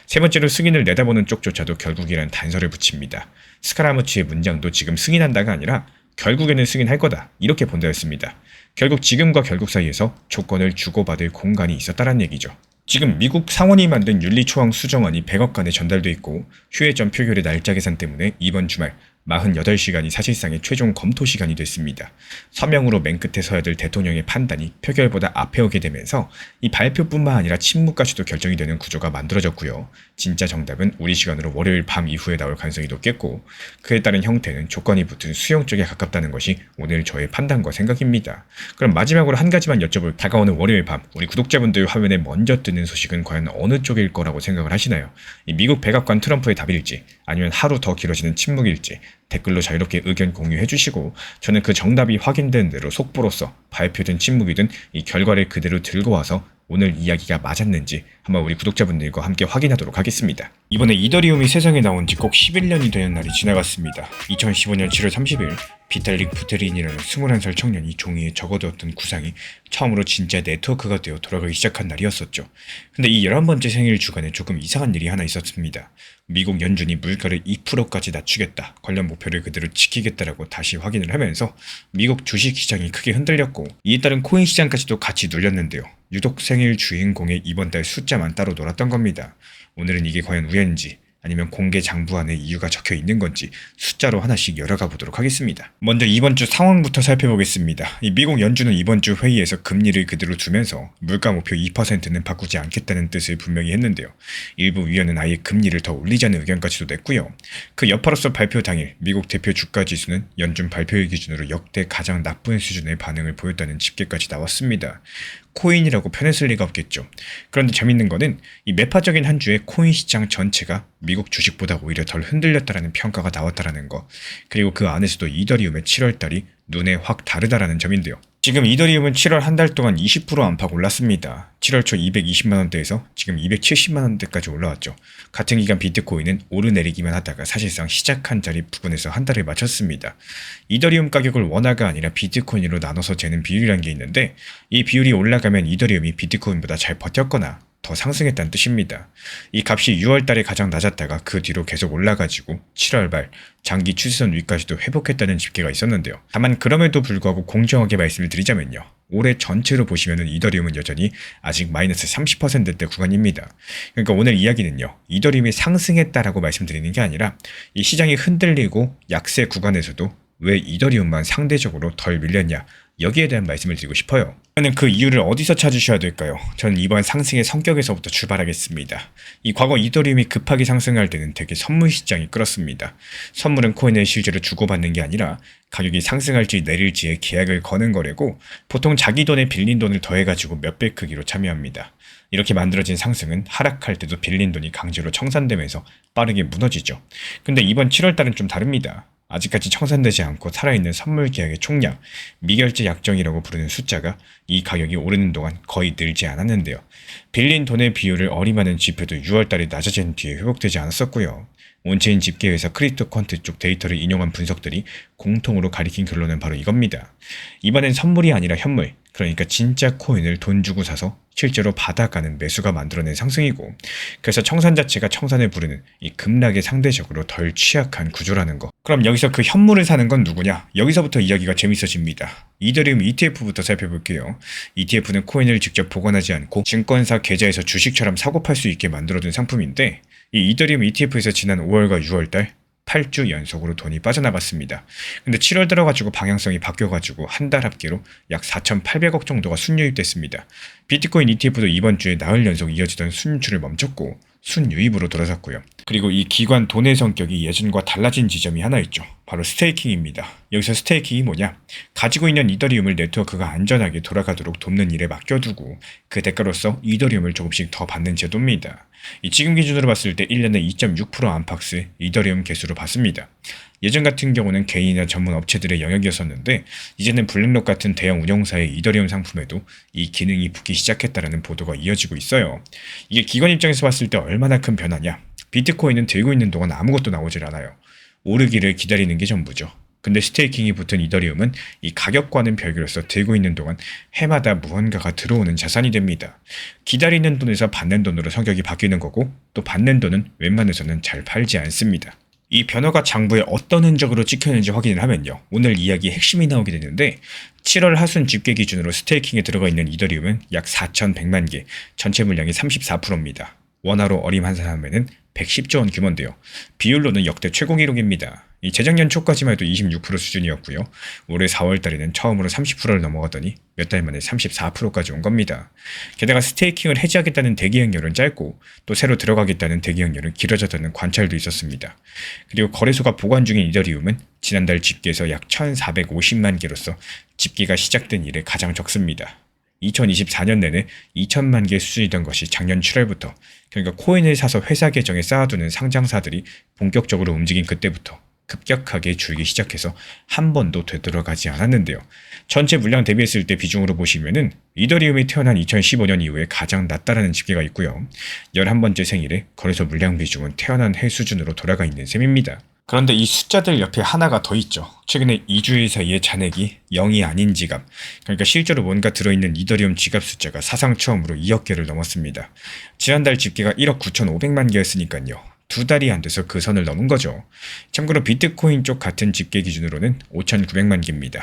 세 번째로 승인을 내다보는 쪽조차도 결국이란 단서를 붙입니다. 스카라무치의 문장도 지금 승인한다가 아니라 결국에는 승인할 거다 이렇게 본다였습니다. 결국 지금과 결국 사이에서 조건을 주고받을 공간이 있었다는 얘기죠. 지금 미국 상원이 만든 윤리초항 수정안이 백악관에 전달돼 있고 휴일 전 표결의 날짜 계산 때문에 이번 주말 48시간이 사실상의 최종 검토 시간이 됐습니다. 서명으로 맨 끝에 서야 될 대통령의 판단이 표결보다 앞에 오게 되면서 이 발표뿐만 아니라 침묵까지도 결정이 되는 구조가 만들어졌고요. 진짜 정답은 우리 시간으로 월요일 밤 이후에 나올 가능성이 높겠고 그에 따른 형태는 조건이 붙은 수용 쪽에 가깝다는 것이 오늘 저의 판단과 생각입니다. 그럼 마지막으로 한 가지만 여쭤볼 다가오는 월요일 밤 우리 구독자분들 화면에 먼저 뜨는 소식은 과연 어느 쪽일 거라고 생각을 하시나요? 이 미국 백악관 트럼프의 답일지 아니면 하루 더 길어지는 침묵일지 댓글로 자유롭게 의견 공유해 주시고 저는 그 정답이 확인된 대로 속보로서 발표된 침묵이든 이 결과를 그대로 들고 와서 오늘 이야기가 맞았는지 한번 우리 구독자분들과 함께 확인하도록 하겠습니다. 이번에 이더리움이 세상에 나온 지 꼭 11년이 되는 날이 지나갔습니다. 2015년 7월 30일 비탈릭 부테린이라는 21살 청년이 종이에 적어두었던 구상이 처음으로 진짜 네트워크가 되어 돌아가기 시작한 날이었었죠. 근데 이 11번째 생일 주간에 조금 이상한 일이 하나 있었습니다. 미국 연준이 물가를 2%까지 낮추겠다, 관련 목표를 그대로 지키겠다라고 다시 확인을 하면서 미국 주식시장이 크게 흔들렸고 이에 따른 코인 시장까지도 같이 눌렸는데요. 유독 생일 주인공의 이번 달 숫자만 따로 놀았던 겁니다. 오늘은 이게 과연 우연인지 아니면 공개 장부안에 이유가 적혀 있는 건지 숫자로 하나씩 열어가 보도록 하겠습니다. 먼저 이번 주 상황부터 살펴보겠습니다. 이 미국 연준은 이번 주 회의에서 금리를 그대로 두면서 물가 목표 2%는 바꾸지 않겠다는 뜻을 분명히 했는데요. 일부 위원은 아예 금리를 더 올리자는 의견까지도 냈고요. 그 여파로서 발표 당일 미국 대표 주가 지수는 연준 발표일 기준으로 역대 가장 나쁜 수준의 반응을 보였다는 집계까지 나왔습니다. 코인이라고 편했을 리가 없겠죠. 그런데 재밌는 거는 이 매파적인 한 주에 코인 시장 전체가 미국 주식보다 오히려 덜 흔들렸다라는 평가가 나왔다라는 거. 그리고 그 안에서도 이더리움의 7월달이 눈에 확 다르다라는 점인데요. 지금 이더리움은 7월 한 달 동안 20% 안팎 올랐습니다. 7월 초 220만원대에서 지금 270만원대까지 올라왔죠. 같은 기간 비트코인은 오르내리기만 하다가 사실상 시작한 자리 부근에서 한 달을 마쳤습니다. 이더리움 가격을 원화가 아니라 비트코인으로 나눠서 재는 비율이라는 게 있는데 이 비율이 올라가면 이더리움이 비트코인보다 잘 버텼거나 더 상승했다는 뜻입니다. 이 값이 6월 달에 가장 낮았다가 그 뒤로 계속 올라가지고 7월 말 장기 추세선 위까지도 회복했다는 집계가 있었는데요. 다만 그럼에도 불구하고 공정하게 말씀을 드리자면요. 올해 전체로 보시면은 이더리움은 여전히 아직 마이너스 30%대 구간입니다. 그러니까 오늘 이야기는요. 이더리움이 상승했다라고 말씀드리는 게 아니라 이 시장이 흔들리고 약세 구간에서도 왜 이더리움만 상대적으로 덜 밀렸냐, 여기에 대한 말씀을 드리고 싶어요. 저는 그 이유를 어디서 찾으셔야 될까요? 저는 이번 상승의 성격에서부터 출발하겠습니다. 이 과거 이더리움이 급하게 상승할 때는 되게 선물 시장이 끌었습니다. 선물은 코인을 실제로 주고받는 게 아니라 가격이 상승할지 내릴지에 계약을 거는 거래고, 보통 자기 돈에 빌린 돈을 더해가지고 몇 배 크기로 참여합니다. 이렇게 만들어진 상승은 하락할 때도 빌린 돈이 강제로 청산되면서 빠르게 무너지죠. 근데 이번 7월 달은 좀 다릅니다. 아직까지 청산되지 않고 살아있는 선물 계약의 총량, 미결제 약정이라고 부르는 숫자가 이 가격이 오르는 동안 거의 늘지 않았는데요. 빌린 돈의 비율을 어림하는 지표도 6월달에 낮아진 뒤에 회복되지 않았었고요. 온체인 집계회사 크립토퀀트 쪽 데이터를 인용한 분석들이 공통으로 가리킨 결론은 바로 이겁니다. 이번엔 선물이 아니라 현물, 그러니까 진짜 코인을 돈 주고 사서 실제로 받아가는 매수가 만들어낸 상승이고, 그래서 청산 자체가 청산을 부르는 이 급락에 상대적으로 덜 취약한 구조라는 거. 그럼 여기서 그 현물을 사는 건 누구냐? 여기서부터 이야기가 재밌어집니다. 이더리움 ETF부터 살펴볼게요. ETF는 코인을 직접 보관하지 않고 증권사 계좌에서 주식처럼 사고 팔 수 있게 만들어둔 상품인데, 이 이더리움 ETF에서 지난 5월과 6월달 8주 연속으로 돈이 빠져나갔습니다. 근데 7월 들어가지고 방향성이 바뀌어가지고 한 달 합계로 약 4,800억 정도가 순유입됐습니다. 비트코인 ETF도 이번 주에 나흘 연속 이어지던 순유출을 멈췄고 순유입으로 돌아섰고요. 그리고 이 기관 돈의 성격이 예전과 달라진 지점이 하나 있죠. 바로 스테이킹입니다. 여기서 스테이킹이 뭐냐? 가지고 있는 이더리움을 네트워크가 안전하게 돌아가도록 돕는 일에 맡겨두고 그 대가로서 이더리움을 조금씩 더 받는 제도입니다. 지금 기준으로 봤을 때 1년에 2.6% 안팎의 이더리움 개수로 봤습니다. 예전 같은 경우는 개인이나 전문 업체들의 영역이었었는데, 이제는 블랙록 같은 대형 운용사의 이더리움 상품에도 이 기능이 붙기 시작했다는 보도가 이어지고 있어요. 이게 기관 입장에서 봤을 때 얼마나 큰 변화냐? 비트코인은 들고 있는 동안 아무것도 나오질 않아요. 오르기를 기다리는 게 전부죠. 근데 스테이킹이 붙은 이더리움은 이 가격과는 별개로서 들고 있는 동안 해마다 무언가가 들어오는 자산이 됩니다. 기다리는 돈에서 받는 돈으로 성격이 바뀌는 거고, 또 받는 돈은 웬만해서는 잘 팔지 않습니다. 이 변화가 장부에 어떤 흔적으로 찍혔는지 확인을 하면요. 오늘 이야기의 핵심이 나오게 되는데, 7월 하순 집계 기준으로 스테이킹에 들어가 있는 이더리움은 약 4,100만 개, 전체 물량이 34%입니다. 원화로 어림한산하면은 110조 원 규모인데요. 비율로는 역대 최고 기록입니다. 이 재작년 초까지만 해도 26% 수준이었고요. 올해 4월 달에는 처음으로 30%를 넘어가더니 몇 달 만에 34%까지 온 겁니다. 게다가 스테이킹을 해지하겠다는 대기 행렬은 짧고, 또 새로 들어가겠다는 대기 행렬은 길어졌다는 관찰도 있었습니다. 그리고 거래소가 보관 중인 이더리움은 지난달 집계에서 약 1,450만 개로서 집계가 시작된 이래 가장 적습니다. 2024년 내내 2천만 개 수준이던 것이 작년 7월부터, 그러니까 코인을 사서 회사 계정에 쌓아두는 상장사들이 본격적으로 움직인 그때부터 급격하게 줄기 시작해서 한 번도 되돌아가지 않았는데요. 전체 물량 대비했을 때 비중으로 보시면은 이더리움이 태어난 2015년 이후에 가장 낮다라는 집계가 있고요. 11번째 생일에 거래소 물량 비중은 태어난 해 수준으로 돌아가 있는 셈입니다. 그런데 이 숫자들 옆에 하나가 더 있죠. 최근에 2주일 사이에 잔액이 0이 아닌 지갑, 그러니까 실제로 뭔가 들어있는 이더리움 지갑 숫자가 사상 처음으로 2억 개를 넘었습니다. 지난달 집계가 1억 9,500만 개였으니까요. 두 달이 안 돼서 그 선을 넘은 거죠. 참고로 비트코인 쪽 같은 집계 기준으로는 5,900만 개입니다.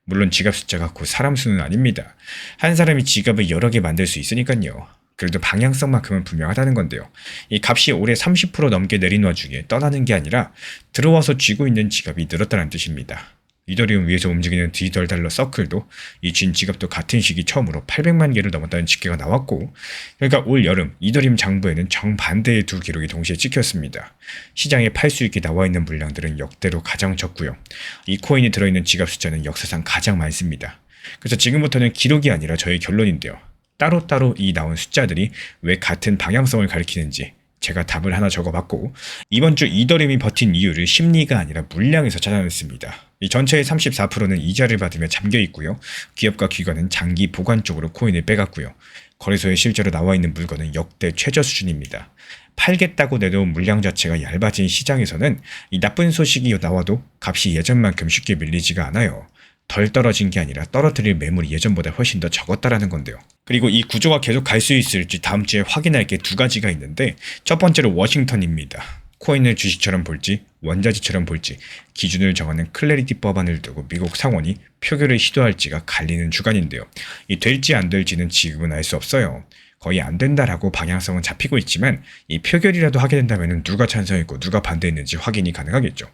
물론 지갑 숫자가 곧 사람 수는 아닙니다. 한 사람이 지갑을 여러 개 만들 수 있으니까요. 그래도 방향성만큼은 분명하다는 건데요. 이 값이 올해 30% 넘게 내린 와중에 떠나는 게 아니라 들어와서 쥐고 있는 지갑이 늘었다는 뜻입니다. 이더리움 위에서 움직이는 디지털 달러 서클도 이 쥔 지갑도 같은 시기 처음으로 800만 개를 넘었다는 집계가 나왔고, 그러니까 올 여름 이더리움 장부에는 정반대의 두 기록이 동시에 찍혔습니다. 시장에 팔 수 있게 나와 있는 물량들은 역대로 가장 적고요. 이 코인이 들어있는 지갑 숫자는 역사상 가장 많습니다. 그래서 지금부터는 기록이 아니라 저의 결론인데요. 따로따로 이 나온 숫자들이 왜 같은 방향성을 가리키는지 제가 답을 하나 적어봤고, 이번 주 이더리움이 버틴 이유를 심리가 아니라 물량에서 찾아냈습니다. 이 전체의 34%는 이자를 받으며 잠겨 있고요. 기업과 기관은 장기 보관 쪽으로 코인을 빼갔고요. 거래소에 실제로 나와 있는 물건은 역대 최저 수준입니다. 팔겠다고 내놓은 물량 자체가 얇아진 시장에서는 이 나쁜 소식이 나와도 값이 예전만큼 쉽게 밀리지가 않아요. 덜 떨어진 게 아니라 떨어뜨릴 매물이 예전보다 훨씬 더 적었다라는 건데요. 그리고 이 구조가 계속 갈 수 있을지 다음 주에 확인할 게 두 가지가 있는데, 첫 번째로 워싱턴입니다. 코인을 주식처럼 볼지 원자재처럼 볼지 기준을 정하는 클래리티 법안을 두고 미국 상원이 표결을 시도할지가 갈리는 주간인데요. 이 될지 안 될지는 지금은 알 수 없어요. 거의 안 된다라고 방향성은 잡히고 있지만 이 표결이라도 하게 된다면 누가 찬성했고 누가 반대했는지 확인이 가능하겠죠.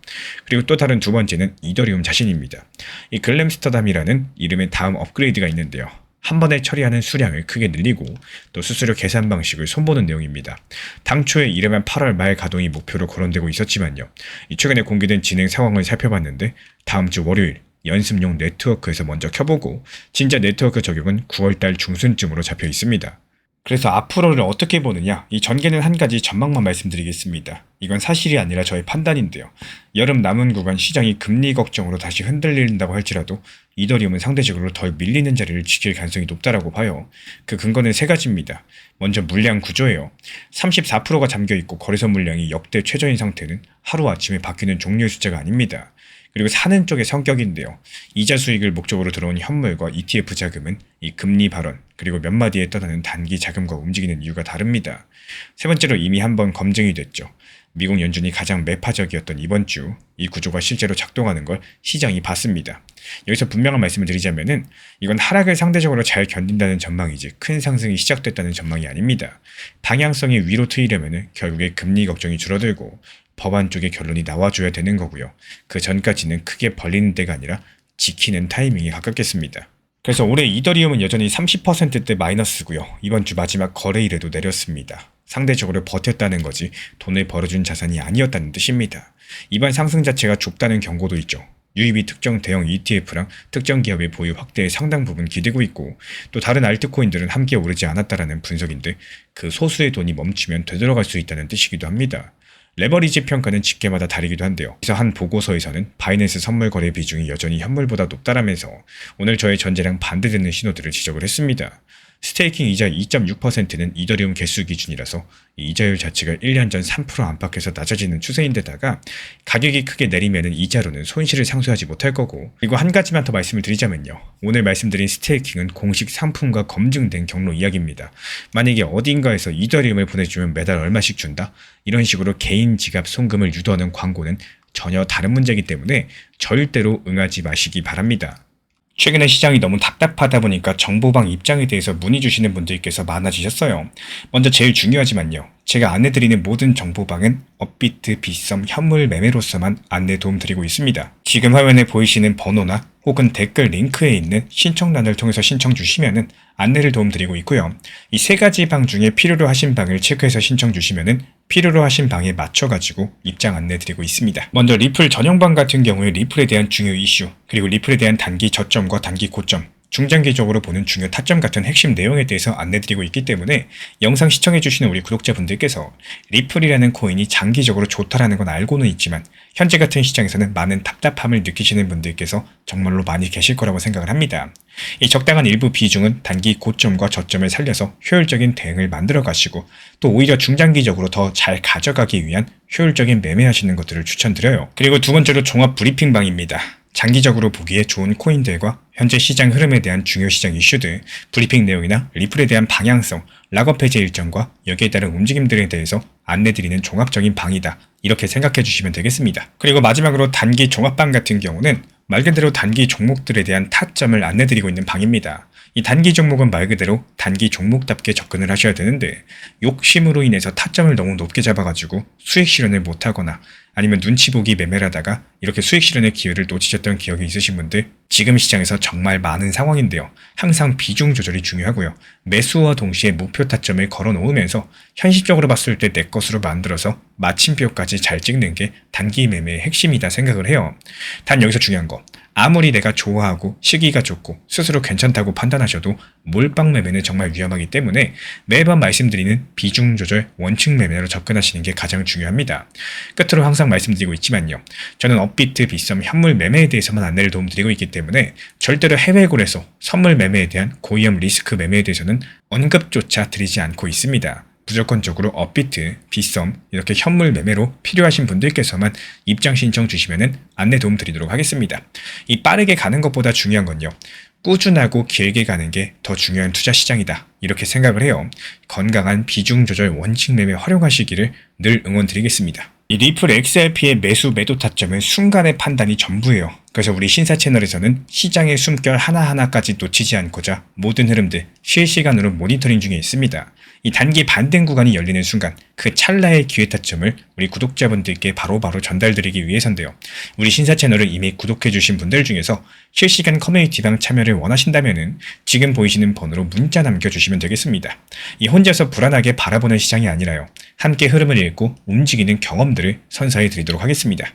그리고 또 다른 두 번째는 이더리움 자신입니다. 이 글램스터담이라는 이름의 다음 업그레이드가 있는데요. 한 번에 처리하는 수량을 크게 늘리고 또 수수료 계산 방식을 손보는 내용입니다. 당초에 이르면 8월 말 가동이 목표로 거론되고 있었지만요. 최근에 공개된 진행 상황을 살펴봤는데 다음 주 월요일 연습용 네트워크에서 먼저 켜보고 진짜 네트워크 적용은 9월달 중순쯤으로 잡혀 있습니다. 그래서 앞으로를 어떻게 보느냐, 이 전개는 한 가지 전망만 말씀드리겠습니다. 이건 사실이 아니라 저의 판단인데요. 여름 남은 구간 시장이 금리 걱정으로 다시 흔들린다고 할지라도 이더리움은 상대적으로 덜 밀리는 자리를 지킬 가능성이 높다라고 봐요. 그 근거는 세 가지입니다. 먼저 물량 구조예요. 34%가 잠겨있고 거래소 물량이 역대 최저인 상태는 하루아침에 바뀌는 종류의 숫자가 아닙니다. 그리고 사는 쪽의 성격인데요. 이자 수익을 목적으로 들어온 현물과 ETF 자금은 이 금리 발언 그리고 몇 마디에 떠나는 단기 자금과 움직이는 이유가 다릅니다. 세 번째로 이미 한번 검증이 됐죠. 미국 연준이 가장 매파적이었던 이번 주 이 구조가 실제로 작동하는 걸 시장이 봤습니다. 여기서 분명한 말씀을 드리자면은 이건 하락을 상대적으로 잘 견딘다는 전망이지 큰 상승이 시작됐다는 전망이 아닙니다. 방향성이 위로 트이려면은 결국에 금리 걱정이 줄어들고 법안 쪽의 결론이 나와줘야 되는 거고요. 그 전까지는 크게 벌리는 때가 아니라 지키는 타이밍이 가깝겠습니다. 그래서 올해 이더리움은 여전히 30%대 마이너스고요. 이번 주 마지막 거래일에도 내렸습니다. 상대적으로 버텼다는 거지 돈을 벌어준 자산이 아니었다는 뜻입니다. 이번 상승 자체가 좁다는 경고도 있죠. 유입이 특정 대형 ETF랑 특정 기업의 보유 확대에 상당 부분 기대고 있고 또 다른 알트코인들은 함께 오르지 않았다라는 분석인데 그 소수의 돈이 멈추면 되돌아갈 수 있다는 뜻이기도 합니다. 레버리지 평가는 집계마다 다르기도 한데요. 그래서 한 보고서에서는 바이낸스 선물 거래 비중이 여전히 현물보다 높다라면서 오늘 저의 전제랑 반대되는 신호들을 지적을 했습니다. 스테이킹 이자 2.6%는 이더리움 개수 기준이라서 이자율 자체가 1년 전 3% 안팎에서 낮아지는 추세인데다가 가격이 크게 내리면은 이자로는 손실을 상쇄하지 못할 거고, 그리고 한 가지만 더 말씀을 드리자면요. 오늘 말씀드린 스테이킹은 공식 상품과 검증된 경로 이야기입니다. 만약에 어딘가에서 이더리움을 보내주면 매달 얼마씩 준다? 이런 식으로 개인 지갑 송금을 유도하는 광고는 전혀 다른 문제이기 때문에 절대로 응하지 마시기 바랍니다. 최근에 시장이 너무 답답하다 보니까 정보방 입장에 대해서 문의 주시는 분들께서 많아지셨어요. 먼저 제일 중요하지만요. 제가 안내드리는 모든 정보방은 업비트, 빗썸, 현물 매매로서만 안내 도움드리고 있습니다. 지금 화면에 보이시는 번호나 혹은 댓글 링크에 있는 신청란을 통해서 신청 주시면은 안내를 도움드리고 있고요. 이 세 가지 방 중에 필요로 하신 방을 체크해서 신청 주시면은 필요로 하신 방에 맞춰가지고 입장 안내 드리고 있습니다. 먼저 리플 전용방 같은 경우에 리플에 대한 중요 이슈, 그리고 리플에 대한 단기 저점과 단기 고점, 중장기적으로 보는 중요 타점 같은 핵심 내용에 대해서 안내드리고 있기 때문에 영상 시청해주시는 우리 구독자분들께서 리플이라는 코인이 장기적으로 좋다라는 건 알고는 있지만 현재 같은 시장에서는 많은 답답함을 느끼시는 분들께서 정말로 많이 계실 거라고 생각을 합니다. 이 적당한 일부 비중은 단기 고점과 저점을 살려서 효율적인 대응을 만들어 가시고 또 오히려 중장기적으로 더 잘 가져가기 위한 효율적인 매매하시는 것들을 추천드려요. 그리고 두 번째로 종합 브리핑방입니다. 장기적으로 보기에 좋은 코인들과 현재 시장 흐름에 대한 중요 시장 이슈들, 브리핑 내용이나 리플에 대한 방향성, 락업 해제 일정과 여기에 따른 움직임들에 대해서 안내드리는 종합적인 방이다. 이렇게 생각해 주시면 되겠습니다. 그리고 마지막으로 단기 종합방 같은 경우는 말 그대로 단기 종목들에 대한 타점을 안내드리고 있는 방입니다. 이 단기 종목은 말 그대로 단기 종목답게 접근을 하셔야 되는데 욕심으로 인해서 타점을 너무 높게 잡아가지고 수익 실현을 못하거나 아니면 눈치 보기 매매를 하다가 이렇게 수익 실현의 기회를 놓치셨던 기억이 있으신 분들 지금 시장에서 정말 많은 상황인데요. 항상 비중 조절이 중요하고요. 매수와 동시에 목표 타점을 걸어 놓으면서 현실적으로 봤을 때 내 것으로 만들어서 마침표까지 잘 찍는 게 단기 매매의 핵심이다 생각을 해요. 단 여기서 중요한 거, 아무리 내가 좋아하고 시기가 좋고 스스로 괜찮다고 판단하셔도 몰빵 매매는 정말 위험하기 때문에 매번 말씀드리는 비중 조절 원칙 매매로 접근하시는 게 가장 중요합니다. 끝으로 항상 말씀드리고 있지만요. 저는 업비트, 빗썸, 현물 매매에 대해서만 안내를 도움드리고 있기 때문에 절대로 해외 거래소, 선물 매매에 대한 고위험 리스크 매매에 대해서는 언급조차 드리지 않고 있습니다. 무조건적으로 업비트, 빗썸 이렇게 현물 매매로 필요하신 분들께서만 입장 신청 주시면은 안내 도움 드리도록 하겠습니다. 이 빠르게 가는 것보다 중요한 건요. 꾸준하고 길게 가는 게 더 중요한 투자 시장이다. 이렇게 생각을 해요. 건강한 비중 조절 원칙 매매 활용하시기를 늘 응원드리겠습니다. 이 리플 XRP의 매수 매도 타점은 순간의 판단이 전부예요. 그래서 우리 신사 채널에서는 시장의 숨결 하나하나까지 놓치지 않고자 모든 흐름들 실시간으로 모니터링 중에 있습니다. 이 단기 반등 구간이 열리는 순간 그 찰나의 기회 타점을 우리 구독자분들께 바로바로 전달드리기 위해서인데요. 우리 신사 채널을 이미 구독해주신 분들 중에서 실시간 커뮤니티방 참여를 원하신다면은 지금 보이시는 번호로 문자 남겨주시면 되겠습니다. 이 혼자서 불안하게 바라보는 시장이 아니라요. 함께 흐름을 읽고 움직이는 경험들을 선사해 드리도록 하겠습니다.